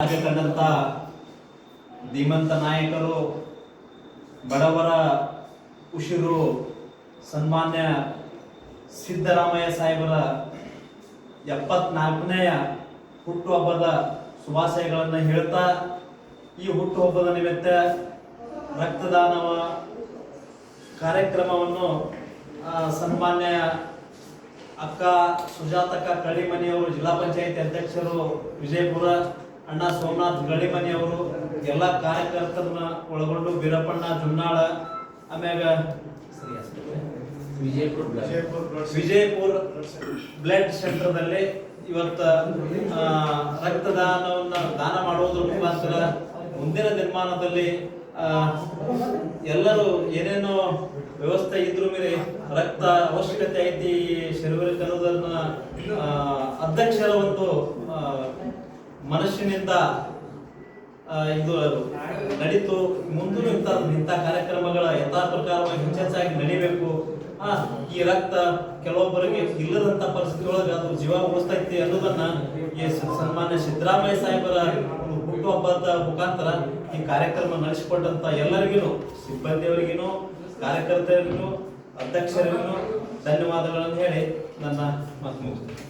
ಕಂಡಂತ ಧೀಮಂತ ನಾಯಕರು, ಬಡವರ ಉಸಿರು ಸನ್ಮಾನ್ಯ ಸಿದ್ದರಾಮಯ್ಯ ಸಾಹೇಬರ 74ನೇ ಹುಟ್ಟುಹಬ್ಬದ ಶುಭಾಶಯಗಳನ್ನು ಹೇಳ್ತಾ, ಈ ಹುಟ್ಟುಹಬ್ಬದ ನಿಮಿತ್ತ ರಕ್ತದಾನ ಕಾರ್ಯಕ್ರಮವನ್ನು ಸನ್ಮಾನ್ಯ ಅಕ್ಕ ಸುಜಾತಕ್ಕ ಕಳಿಮನಿಯವರು, ಜಿಲ್ಲಾ ಪಂಚಾಯತ್ ಅಧ್ಯಕ್ಷರು ವಿಜಯಪುರ, ಅಣ್ಣ ಸೋಮನಾಥ್ ಗಳಿಮನಿಯವರು, ಎಲ್ಲ ಕಾರ್ಯಕರ್ತರನ್ನ ಒಳಗೊಂಡು ಬೀರಪ್ಪಣ್ಣ ಜುನ್ನಾಳ, ಆಮ್ಯಾಗ ವಿಜಯಪುರ ಬ್ಲಡ್ ಸೆಂಟರ್ದಲ್ಲಿ ಇವತ್ತು ರಕ್ತದಾನವನ್ನು ದಾನ ಮಾಡುವುದರ ಮುಖಾಂತರ ಮುಂದಿನ ದಿನಮಾನದಲ್ಲಿ ಎಲ್ಲರೂ ಏನೇನೋ ವ್ಯವಸ್ಥೆ ಇದ್ರ ಮೇಲೆ ರಕ್ತ ಅವಶ್ಯಕತೆ ಐತಿ ಶರೀರಕ್ಕೆ ಅನ್ನೋದನ್ನ ಅಧ್ಯಕ್ಷರ ಒಂದು ಮನಸ್ಸಿನಿಂದ ಇದು ನಡೀತು. ಮುಂದೂ ಇಂಥ ಕಾರ್ಯಕ್ರಮಗಳ ಯಥಾ ಪ್ರಕಾರವಾಗಿ ಹೆಚ್ಚಾಗಿ ನಡಿಬೇಕು. ಈ ರಕ್ತ ಕೆಲವೊಬ್ಬರಿಗೆ ಇಲ್ಲದಂತ ಪರಿಸ್ಥಿತಿ ಒಳಗೆ ಅದು ಜೀವ ಉಳಿಸ್ತೈತಿ ಅನ್ನೋದನ್ನ ಈ ಸನ್ಮಾನ್ಯ ಸಿದ್ದರಾಮಯ್ಯ ಸಾಹೇಬರ ಹುಟ್ಟುಹಬ್ಬದ ಮುಖಾಂತರ ಈ ಕಾರ್ಯಕ್ರಮ ನಡೆಸಿಕೊಟ್ಟಂತ ಎಲ್ಲರಿಗೂ, ಸಿಬ್ಬಂದಿಯವರಿಗೂ, ಕಾರ್ಯಕರ್ತರಿಗೂ, ಅಧ್ಯಕ್ಷರಿಗೂ ಧನ್ಯವಾದಗಳನ್ನು ಹೇಳಿ ನನ್ನ ಮಾತು ಮುಗಿಸ್ತೇನೆ.